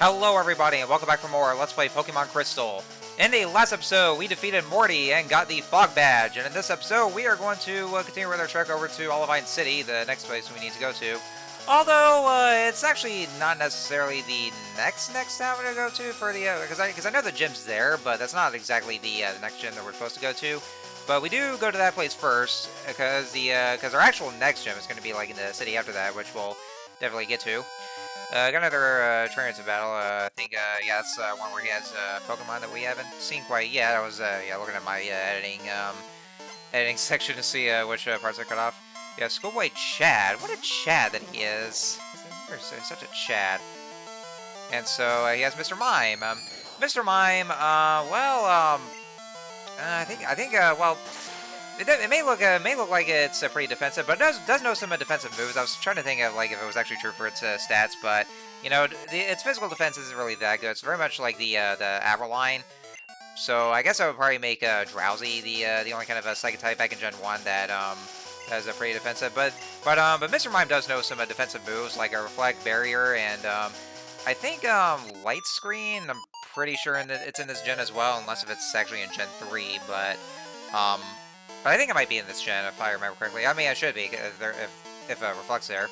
Hello everybody and welcome back for more Let's Play Pokemon Crystal. In the last episode, we defeated Morty and got the Fog Badge, and in this episode, we are going to continue with our trek over to Olivine City, the next place we need to go to. Although, it's actually not necessarily the next town we're going to go to for the, because I know the gym's there, but that's not exactly the next gym that we're supposed to go to. But we do go to that place first, because our actual next gym is going to be like in the city after that, which we'll definitely get to. Got another trainer to battle. I think, yeah, that's one where he has Pokemon that we haven't seen quite yet. I was, yeah, looking at my editing section to see which parts I cut off. Yeah, Schoolboy Chad. What a Chad that he is. He's such a Chad. And so he has Mr. Mime. Mr. Mime. I think, well. It may look like it's pretty defensive, but it does know some defensive moves. I was trying to think of like if it was actually true for its stats, but you know, its physical defense isn't really that good. It's very much like the Avaline. So I guess I would probably make Drowsy the only kind of a Psychic type back in Gen 1 that is pretty defensive. But Mr. Mime does know some defensive moves like a Reflect, Barrier, and I think Light Screen. I'm pretty sure it's in this gen as well, unless if it's actually in Gen 3. But I think it might be in this gen, if I remember correctly. I mean, I should be, if Reflect's there.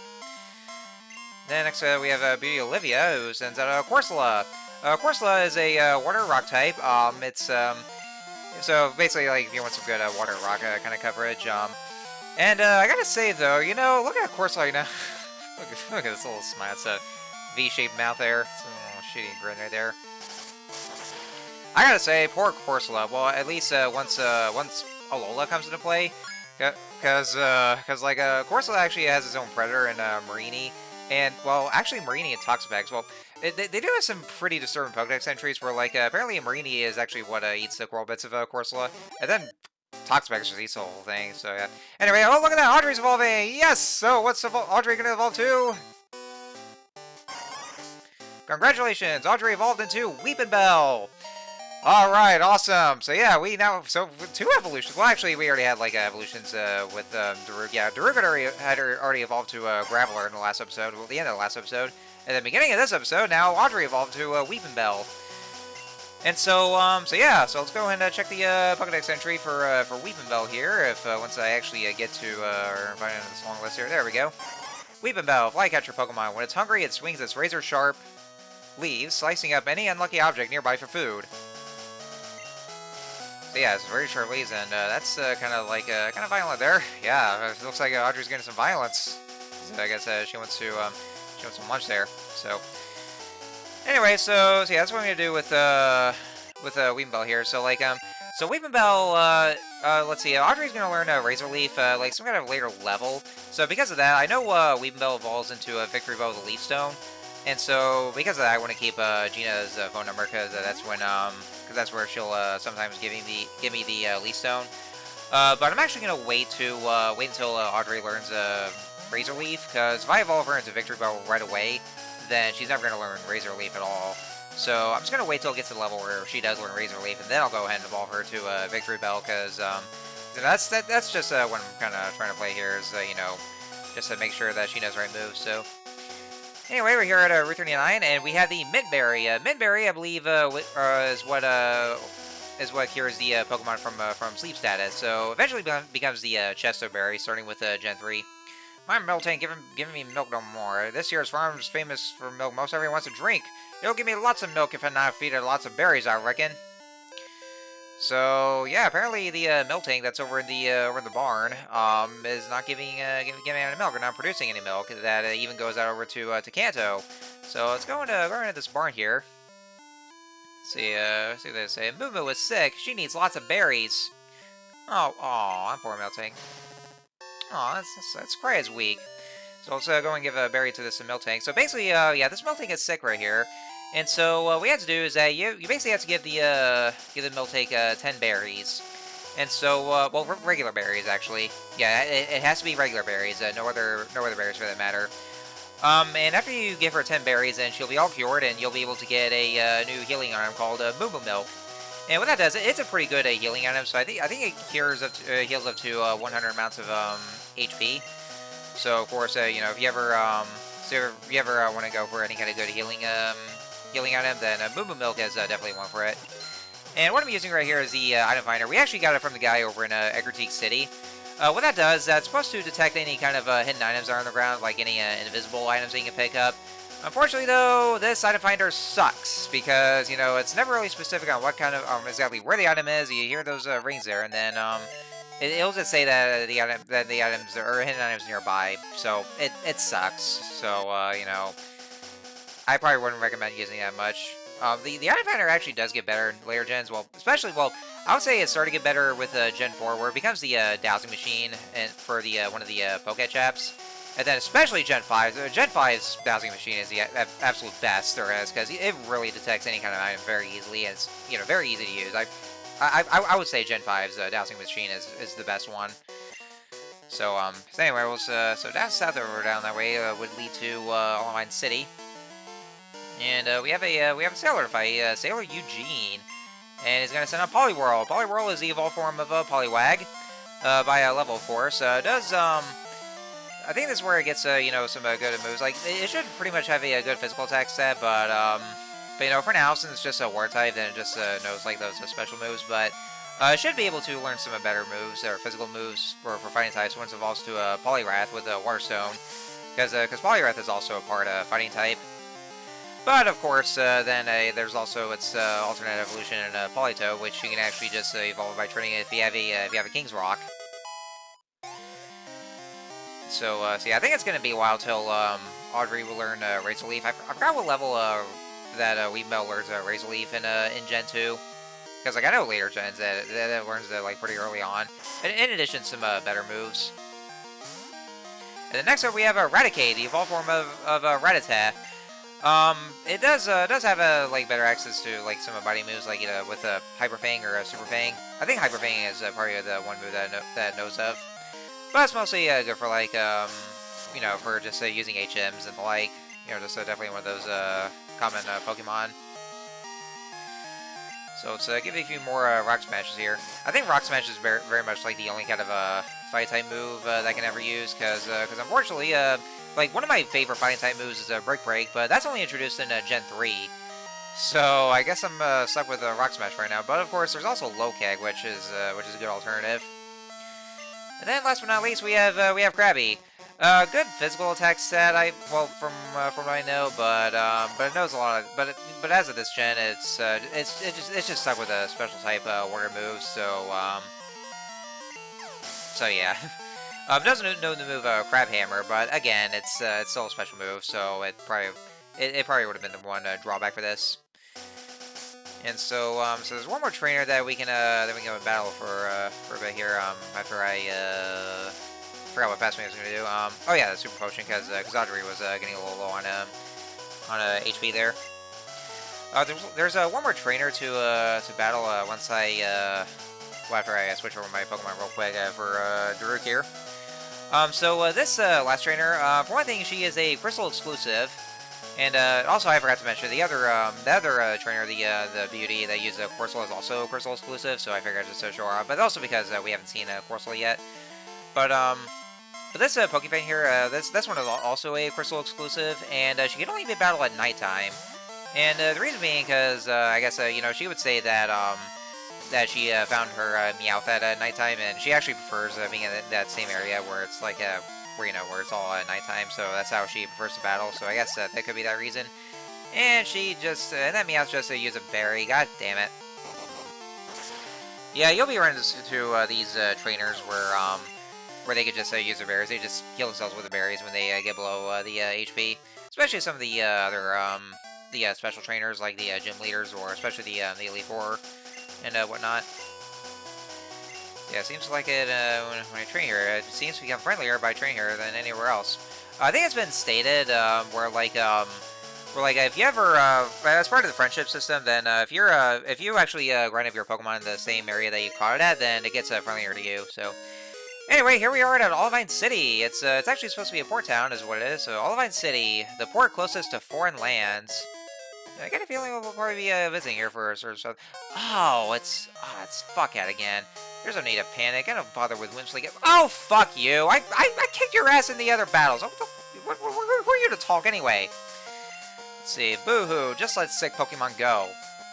Then next we have Beauty Olivia, who sends out Corsola. Corsola is a water rock type. So basically, like, if you want some good water rock kind of coverage. And I gotta say, though, you know, look at Corsola, you know. look at this little smile. It's a V-shaped mouth there. It's a little shitty grin right there. I gotta say, poor Corsola. Well, at least once Alola comes into play, because like Corsola actually has its own predator in Marini, and well, actually Marini and Toxapex. Well, they do have some pretty disturbing Pokedex entries where like apparently Marini is actually what eats the coral bits of Corsola, and then Toxapex just eats the whole thing. So yeah. Anyway, oh look at that, Audrey's evolving. Yes. So what's Audrey gonna evolve to? Congratulations, Audrey evolved into Weepinbell. Alright, awesome. So yeah, so 2 evolutions. Well, actually, we already had like evolutions with Daruk. Yeah, Daruk had already evolved to Graveler in the last episode, well, the end of the last episode. And at the beginning of this episode, now Audrey evolved to Weepinbell. And so, yeah, so let's go ahead and check the Pokedex entry for Weepinbell here, if once I actually get to, or find into this long list here. There we go. Weepinbell, Flycatcher Pokemon. When it's hungry, it swings its razor-sharp leaves, slicing up any unlucky object nearby for food. So yeah, it's very short leaves, and that's kind of violent there. Yeah, it looks like Audrey's getting some violence. So I guess she wants some lunch there. So anyway, so yeah, that's what I'm gonna do with Weepinbell here. So like so Weepinbell, let's see, Audrey's gonna learn Razor Leaf, like some kind of later level. So because of that, I know Weepinbell evolves into a Victory Bell with a Leaf Stone. And so, because of that, I want to keep Gina's phone number, because that's when, because that's where she'll sometimes give me the Leaf Stone. But I'm actually gonna wait until Audrey learns Razor Leaf, because if I evolve her into Victory Bell right away, then she's never gonna learn Razor Leaf at all. So I'm just gonna wait till it gets to the level where she does learn Razor Leaf, and then I'll go ahead and evolve her to Victory Bell, because that's just what I'm kind of trying to play here, is you know, just to make sure that she knows the right moves. So. Anyway, we're here at Route 39, and we have the Mintberry. Mintberry, I believe, is what cures the Pokemon from sleep status. So eventually becomes the Chesto Berry, starting with Gen 3. My milk tank giving me milk no more. This year's farm is famous for milk most everyone wants to drink. It'll give me lots of milk if I not feed it lots of berries, I reckon. So yeah, apparently the Miltank that's over in the barn is not giving any milk, or not producing any milk. That even goes out over to Kanto. So let's go into this barn here. See what they say. Moo Moo is sick. She needs lots of berries. Oh, poor Miltank. Oh, that's quite as weak. So let's go and give a berry to this Miltank. So basically, yeah, this Miltank is sick right here. And so what we have to do is that you basically have to give the Miltank 10 berries. And so well, regular berries actually. Yeah, it has to be regular berries. No other berries for that matter. And after you give her 10 berries, then she'll be all cured, and you'll be able to get a new healing item called Moo Moo Milk. And what that does, it's a pretty good healing item. So I think it heals up to 100 amounts of HP. So of course, you know, if you ever want to go for any kind of good healing healing item, then Moo Moo Milk is definitely one for it. And what I'm using right here is the item finder. We actually got it from the guy over in Eggertique City. What that does, that's supposed to detect any kind of hidden items that are on the ground, like any invisible items that you can pick up. Unfortunately, though, this item finder sucks because, you know, it's never really specific on what kind of, exactly where the item is. You hear those rings there, and then it'll just say that the items are hidden items nearby. So it sucks. So you know, I probably wouldn't recommend using that much. The item finder actually does get better in later gens. Well, I would say it started to get better with Gen 4, where it becomes the dowsing machine and for the one of the Poké Chaps. And then especially Gen 5. Gen 5's dowsing machine is the absolute best there is, because it really detects any kind of item very easily, and it's, you know, very easy to use. I would say Gen 5's dowsing machine is the best one. So anyway, so down south over down that way would lead to Olivine City. And we have a sailor to fight, Sailor Eugene. And he's going to send out Poliwhirl. Poliwhirl is the evolved form of Poliwag, by level, of course. Does, I think this is where it gets, you know, some good moves. Like, it should pretty much have a good physical attack set, but you know, for now, since it's just a war type, then it just knows, like, those special moves. But it should be able to learn some better moves, or physical moves for fighting types once it evolves to Poliwrath with Waterstone. Because Poliwrath is also a part fighting type. But, of course, then there's also its alternate evolution in Polito, which you can actually just evolve by training it if you have a King's Rock. So yeah, I think it's going to be a while till Audrey will learn Razor Leaf. I forgot what level that Weavebell learns Razor Leaf in Gen 2. Because, like, I know later gens that it learns that, like, pretty early on. And in addition, some better moves. And then next up, we have Raticate, the evolved form of Rattata. It does have like better access to like some biting moves, like with a Hyper Fang or a Super Fang. I think Hyper Fang is probably the one move that it knows of, but it's mostly good for like you know, for just using HMs and the like. You know, just definitely one of those common Pokemon. So let's give it a few more Rock Smashes here. I think Rock Smash is very much like the only kind of fight type move that I can ever use, because unfortunately like, one of my favorite fighting type moves is Brick Break, but that's only introduced in Gen 3. So I guess I'm stuck with Rock Smash right now. But of course, there's also Low Kick, which is a good alternative. And then last but not least, we have Krabby. Good physical attack set. From what I know, but it knows a lot of. But as of this gen, it's just stuck with a special type water move. So yeah. Doesn't know the move Crab Hammer, but again, it's still a special move, so it probably would have been the one drawback for this. And so there's one more trainer that we can go in battle for a bit here. After I forgot what pass me I was gonna do. Oh yeah, the Super Potion, because Audrey was getting a little low on HP there. There's one more trainer to battle once after I switch over my Pokemon real quick for Daruk here. This last trainer, for one thing, she is a Crystal exclusive, and also I forgot to mention the other trainer, the Beauty that uses Corsola, is also Crystal exclusive. So I figured I'd just show her off, but also because we haven't seen Corsola yet. But this Pokefang here, this one is also a Crystal exclusive, and she can only be battled at nighttime. And the reason being, because I guess you know, she would say that that she found her Meowth at nighttime, and she actually prefers being in that same area where it's like where it's all at nighttime. So that's how she prefers to battle. So I guess that could be that reason. And she just and that Meowth just use a berry. God damn it. Yeah, you'll be running into these trainers where they could just use their berries. They just heal themselves with the berries when they get below the HP. Especially some of the other special trainers like the gym leaders, or especially the Elite Four and whatnot. Yeah, it seems like it when I train here, it seems to become friendlier by training here than anywhere else. I think it's been stated where if you ever as part of the friendship system, then if you actually grind up your Pokemon in the same area that you caught it at, then it gets friendlier to you. So anyway, here we are at Olivine City. It's actually supposed to be a port town, is what it is. So Olivine City, the port closest to foreign lands. I get a feeling we'll probably be visiting here for sort of stuff. Oh, it's Fuckhead again. There's no need to panic. I don't bother with Whimsly. Oh, fuck you! I kicked your ass in the other battles. Who are you to talk anyway? Let's see. Boo-hoo, just let sick Pokemon go.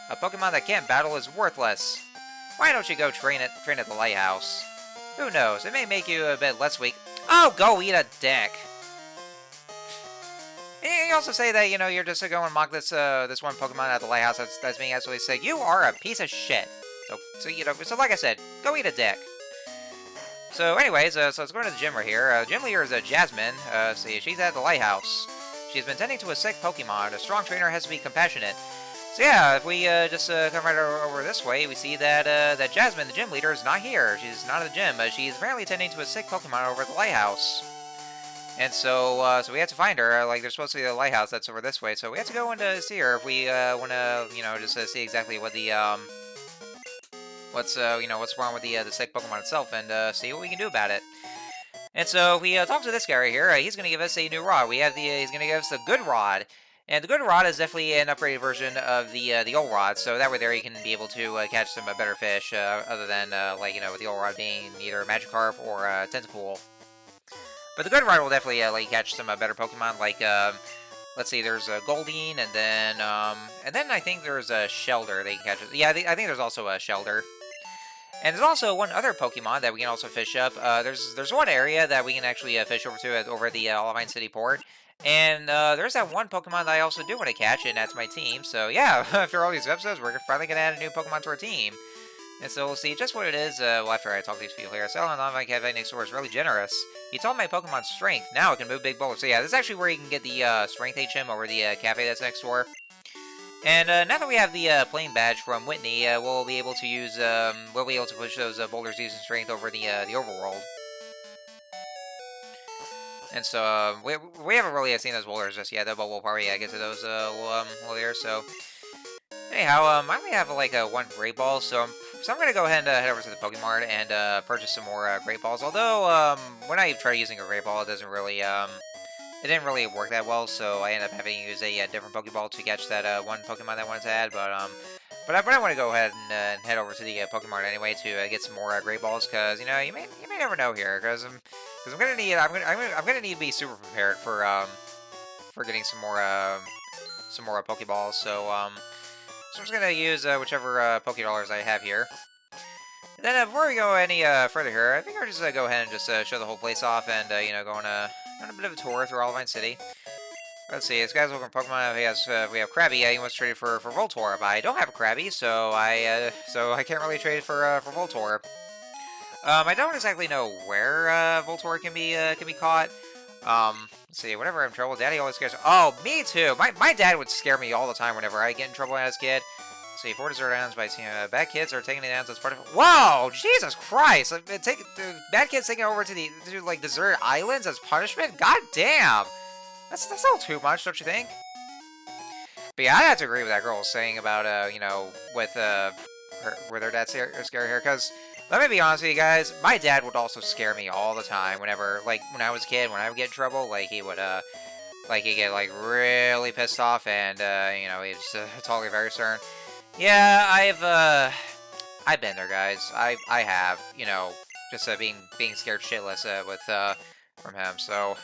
A Pokemon that can't battle is worthless. Why don't you go train at the Lighthouse? Who knows, it may make you a bit less weak. Oh, go eat a dick! And you also say that, you know, you're just going to mock this this one Pokemon at the Lighthouse that's being absolutely sick. You are a piece of shit. So you know, so like I said, go eat a dick. So anyways, so let's go to the gym right here. Gym leader is Jasmine. See, she's at the Lighthouse. She's been tending to a sick Pokemon. A strong trainer has to be compassionate. So yeah, if we just come right over this way, we see that that Jasmine, the gym leader, is not here. She's not at the gym. She's apparently tending to a sick Pokemon over at the Lighthouse. And so, so we have to find her. Like, there's supposed to be a lighthouse that's over this way. So we have to go in to see her if we want to, you know, just see exactly what the what's wrong with the sick Pokemon itself, and see what we can do about it. And so we talk to this guy right here. He's going to give us a new rod. We have he's going to give us the good rod, and the good rod is definitely an upgraded version of the old rod. So that way there you can be able to catch some better fish, other than like, you know, with the old rod being either a Magikarp or a Tentacool. But the good rod will definitely let you catch some better Pokemon, like let's see, there's a Goldeen, and then I think there's a Shelder that you can catch. Yeah, I think there's also a Shelder. And there's also one other Pokemon that we can also fish up. There's one area that we can actually fish over to over at the Olivine City port. And there's that one Pokemon that I also do want to catch, and that's my team. So yeah, after all these episodes, we're finally going to add a new Pokemon to our team. And so we'll see just what it is well, after I talk to these people here. So my cafe next door is really generous. He told my Pokemon strength. Now it can move big boulders. So yeah, this is actually where you can get the strength HM over the cafe that's next door. And now that we have the playing badge from Whitney, we'll be able to use push those boulders using strength over the overworld. And so we haven't really seen those boulders just yet, though, but we'll probably get to those later. So anyhow, I only have like one Great Ball, so I'm gonna go ahead and head over to the Pokemart and purchase some more Great Balls. Although when I try using a Great Ball, it doesn't really it didn't really work that well, so I ended up having to use a different Pokeball to catch that one Pokemon that I wanted to add. But I want to go ahead and head over to the Pokemart anyway to get some more Great Balls, because you know you may never know here, because I'm gonna need to be super prepared for getting some more Pokeballs. So so I'm just gonna use whichever Pokédollars I have here. And then before we go any further here, I think I'll just go ahead and just show the whole place off, and you know, go on a bit of a tour through Olivine City. Let's see, this guy's looking for Pokemon. We have Krabby. He wants to trade for Voltorb. I don't have a Krabby, so I can't really trade for Voltorb. I don't exactly know where Voltorb can be caught. Let's see, whenever I'm in trouble, Daddy always scares. Oh, me too. My dad would scare me all the time whenever I get in trouble as a kid. Let's see, 4 desert islands by seeing bad kids are taking it down as part of. Whoa, Jesus Christ! Bad kids taking it over to like desert islands as punishment. God damn, that's a little too much, don't you think? But yeah, I have to agree with that girl saying about you know, with her dad scare her, because. Let me be honest with you guys, my dad would also scare me all the time whenever, like, when I was a kid, when I would get in trouble, like, he would, like, he'd get, like, really pissed off, and, you know, he's totally very stern. Yeah, I've been there, guys. I have, you know, just, being scared shitless, from him, so.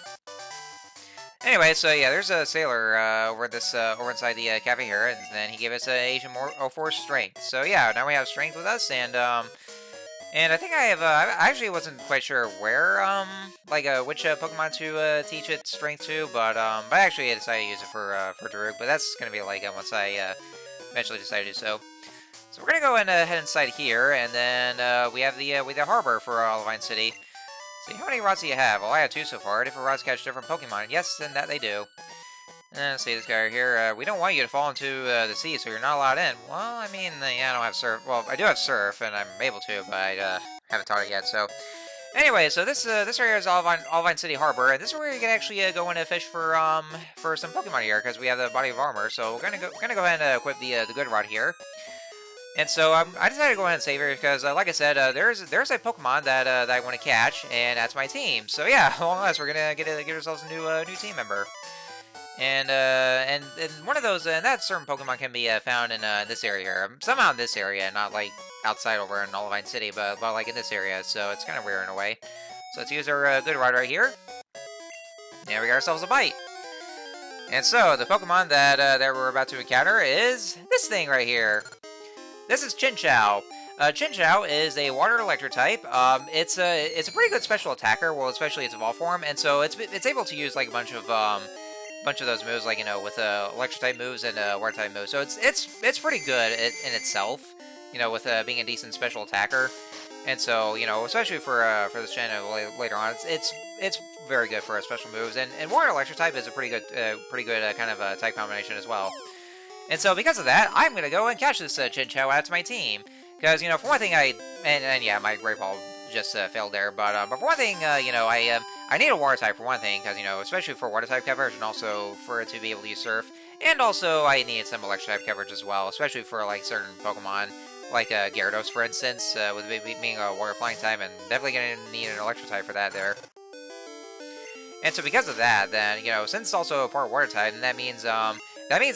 Anyway, so yeah, there's a sailor, over inside the cafe here, and then he gave us a Asian 04 strength. So yeah, now we have strength with us, and I think I have, I actually wasn't quite sure where, which Pokemon to teach it strength to, but I actually decided to use it for Daruk, but that's going to be like once I eventually decide to do so. So we're going to go and head inside here, and then we have the harbor for Olivine City. See, how many rods do you have? Well, I have 2 so far. Different rods catch different Pokemon. Yes, and that they do. And let's see, this guy right here, we don't want you to fall into the sea, so you're not allowed in. Well, I mean, yeah, I don't have surf. Well, I do have surf, and I'm able to, but I haven't taught it yet, so. Anyway, so this area is Olivine City Harbor, and this is where you can actually go in and fish for some Pokemon here, because we have the body of armor, so we're gonna go ahead and equip the good rod here. And so I decided to go ahead and save it because, like I said, there's a Pokemon that I want to catch, and that's my team. So yeah, along with us, we're gonna get ourselves a new team member. And one of those, and that certain Pokemon can be found in this area here. Somehow in this area, not like outside over in Olivine City, but like in this area, so it's kind of weird in a way. So let's use our good rod right here. And we got ourselves a bite. And so, the Pokemon that we're about to encounter is this thing right here. This is Chinchou. Chinchou is a water electric type. It's a pretty good special attacker, well, especially its evolved form, and so it's able to use like a bunch of those moves, like with electric type moves and water type moves. So it's pretty good in itself, with being a decent special attacker. And so especially for this gen later on, it's very good for special moves. And water electric type is a pretty good kind of type combination as well. And so because of that, I'm gonna go and catch this Chinchou out to my team. Because, for one thing, yeah, my Great Ball just failed there, but for one thing, I need a Water type for one thing, because, especially for Water type coverage, and also for it to be able to use Surf, and also I needed some Electric type coverage as well, especially for, like, certain Pokemon, like Gyarados, for instance, with it being a Water Flying type, and definitely gonna need an Electric type for that there. And so because of that, then, since it's also a part Water type, then that means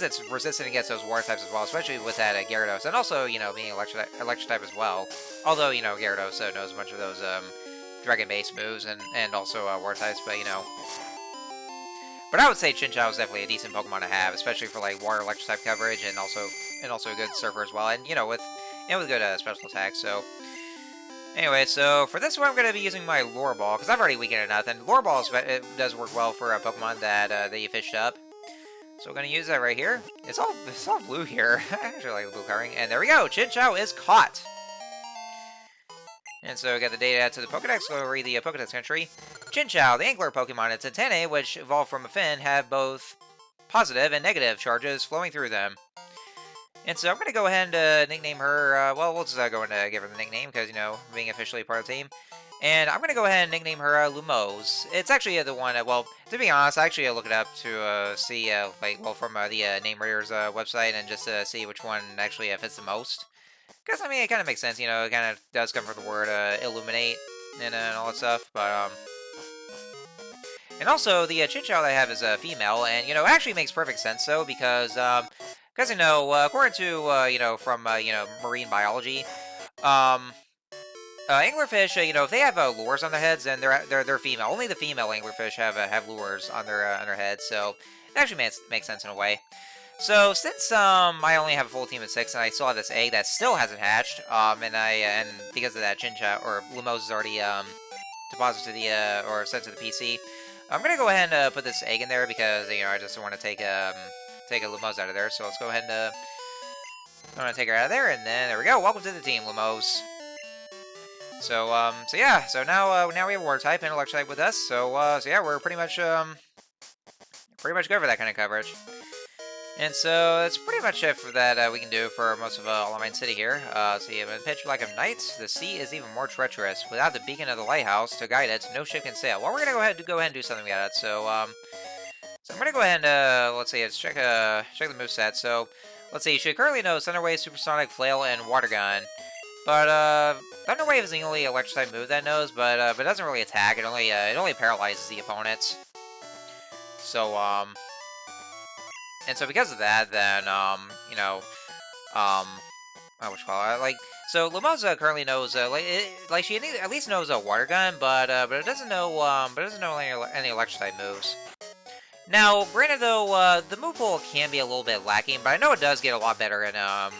it's resistant against those water types as well, especially with that Gyarados, and also, being electric type as well. Although, Gyarados knows a bunch of those dragon-based moves and also water types, but But I would say Chinchou is definitely a decent Pokemon to have, especially for like water electric type coverage, and also a good surfer as well, and with good special attacks. So anyway, so for this one, I'm going to be using my Lure Ball because I've already weakened enough, and Lure Ball it does work well for a Pokemon that you fished up. So we're going to use that right here. It's all blue here. I actually like the blue coloring. And there we go. Chinchou is caught. And so we got the data to the Pokedex. We'll read the Pokedex entry. Chinchou, the Angler Pokemon, its antennae, which evolved from a fin, have both positive and negative charges flowing through them. And so I'm going to go ahead and nickname her, well, we'll just go and give her the nickname because, being officially part of the team. And I'm going to go ahead and nickname her Lumose. It's actually the one, well, to be honest, I actually look it up to see, from the Name Reader's website and just see which one actually fits the most. Because, it kind of makes sense, it kind of does come from the word illuminate and all that stuff, but, and also, the Chinchou that I have is a female, and, it actually makes perfect sense, though, because, according to, from, marine biology, anglerfish, if they have lures on their heads, then they're female. Only the female anglerfish have lures on their heads, so it actually makes sense in a way. So since I only have a full team of 6, and I still have this egg that still hasn't hatched, and because of that, Chinchou or Lumose is already deposited to the or sent to the PC, I'm gonna go ahead and put this egg in there because I just want to take a Lumose out of there. So let's go ahead and I'm gonna take her out of there, and then there we go. Welcome to the team, Lumose. So yeah, so now we have a water type and electric type with us. So yeah, we're pretty much good for that kind of coverage. And so that's pretty much it for that we can do for most of Olivine City here. So you have a pitch like of night. The sea is even more treacherous. Without the beacon of the lighthouse to guide it, no ship can sail. Well, we're gonna go ahead and do something about it. So so I'm gonna go ahead and let's see, let's check the moveset. So let's see, you should currently know Thunderwave, Supersonic, Flail, and Water Gun. But Thunderwave is the only electric type move that it knows, but it doesn't really attack. It only paralyzes the opponents. So and so because of that, then so Lumose currently knows she at least knows a Water Gun, but it doesn't know any electric type moves. Now, granted though, the move pool can be a little bit lacking, but I know it does get a lot better in on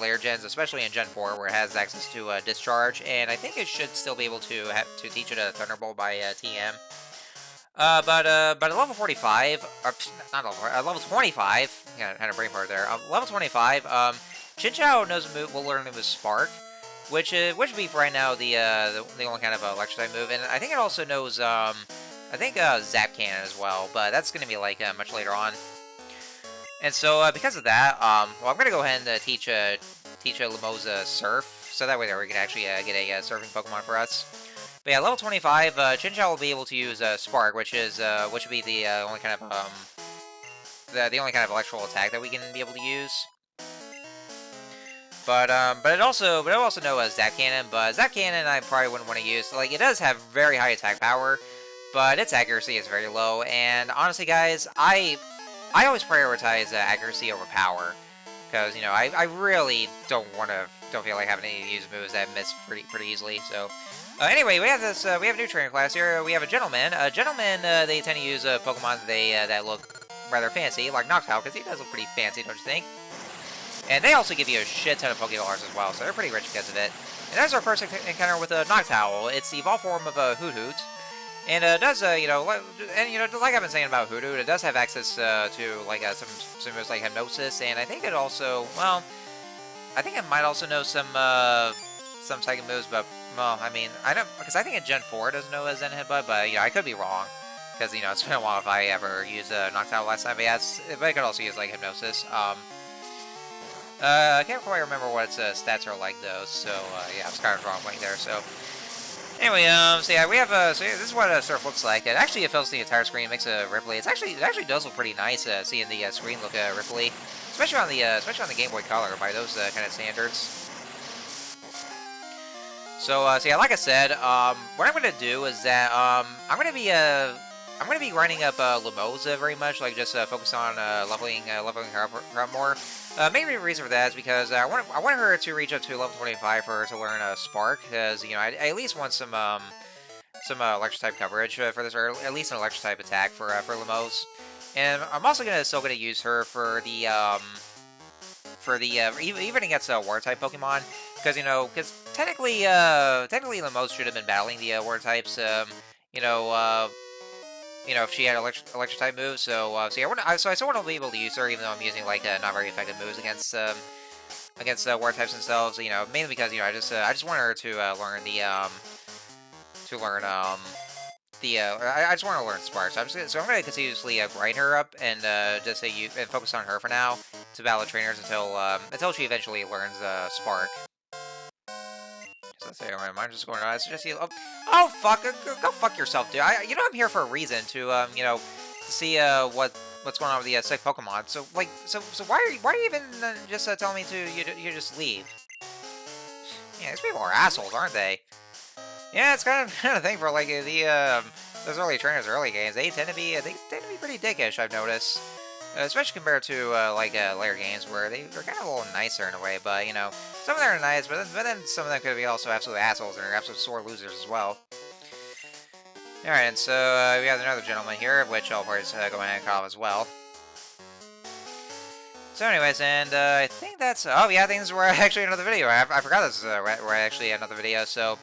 later gens, especially in Gen 4, where it has access to Discharge, and I think it should still be able to teach it a Thunderbolt by TM. But at level 45, or not level 25, yeah, kind of brain fart there. Level 25, Chinchou will learn the move Spark, which would be for right now the only kind of electric type move, and I think it also knows Zap Cannon as well, but that's going to be like much later on. And so because of that, well, I'm going to go ahead and teach Lumose Surf, so that way we can actually get a surfing Pokemon for us. But yeah, level 25, Chinchou will be able to use Spark, which would be the only kind of the only kind of electrical attack that we can be able to use. But it also knows Zap Cannon, but Zap Cannon I probably wouldn't want to use. Like, it does have very high attack power, but its accuracy is very low. And honestly, guys, I always prioritize accuracy over power, because I really don't feel like having to use moves that miss pretty easily. So anyway, we have a new trainer class here. We have a gentleman. Gentlemen, they tend to use Pokemon that look rather fancy, like Noctowl, because he does look pretty fancy, don't you think? And they also give you a shit ton of Pokédollars as well, so they're pretty rich because of it. And that's our first encounter with a Noctowl. It's the evolved form of a Hoothoot. And it does, you know, like I've been saying about Hoothoot, it does have access to, like, some moves like Hypnosis, and I think it also, well, I think it might also know some psychic moves, but, well, I mean, I don't, because I think in Gen 4 it doesn't know Zen Headbutt, but, you know, I could be wrong, because, you know, it's been a while if I ever used Noctowl last time, but yeah, but I could also use, like, Hypnosis. I can't quite remember what its stats are like, though, so, yeah, I was kind of drawing a blank there, so... Anyway, so yeah, we have, so yeah, this is what Surf looks like. It fills the entire screen, makes a Ripley. It actually does look pretty nice, seeing the screen look Ripley, especially on the Game Boy Color by those kind of standards. So yeah, like I said, what I'm gonna do is that I'm gonna be grinding up Lamoza very much, like just focus on leveling her up more. Main reason for that is because I want her to reach up to level 25 for her to learn Spark, because you know I at least want some electric type coverage for this, or at least an electric type attack for Lamos. And I'm also still gonna use her for the even against water type Pokemon, because you know technically Lamos should have been battling the water types. You know, if she had electric type moves, so yeah, so I still want to be able to use her, even though I'm using like not very effective moves against water types themselves. You know, mainly because you know I just want her to learn I just want to learn Spark. So I'm gonna continuously grind her up and just and focus on her for now to battle trainers until she eventually learns Spark. So I'm just going on. It's just oh fuck! Go fuck yourself, dude. You know I'm here for a reason to you know to see what's going on with the sick Pokemon. So like so why are you even just telling me to you just leave? Yeah, these people are assholes, aren't they? Yeah, it's kind of a thing for like those early trainers, early games. They tend to be pretty dickish. I've noticed. Especially compared to like later games where they're kind of a little nicer in a way, but you know some of them are nice, but then some of them could be also absolute assholes and are absolute sore losers as well. All right, and so we have another gentleman here, which I'll probably go ahead and call as well. So, anyways, and I think that's oh yeah, I think this is where actually another video. I forgot this is where I actually had another video. So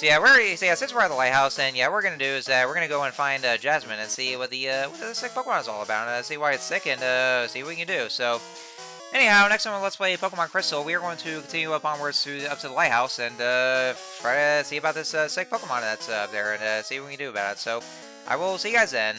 yeah, since we're at the Lighthouse, and yeah, what we're gonna do is we're gonna go and find Jasmine and see what the sick Pokemon is all about, and see why it's sick, and see what we can do. So, anyhow, next time on Let's Play Pokemon Crystal, we are going to continue up onwards up to the Lighthouse and try to see about this sick Pokemon that's up there, and see what we can do about it. So, I will see you guys then.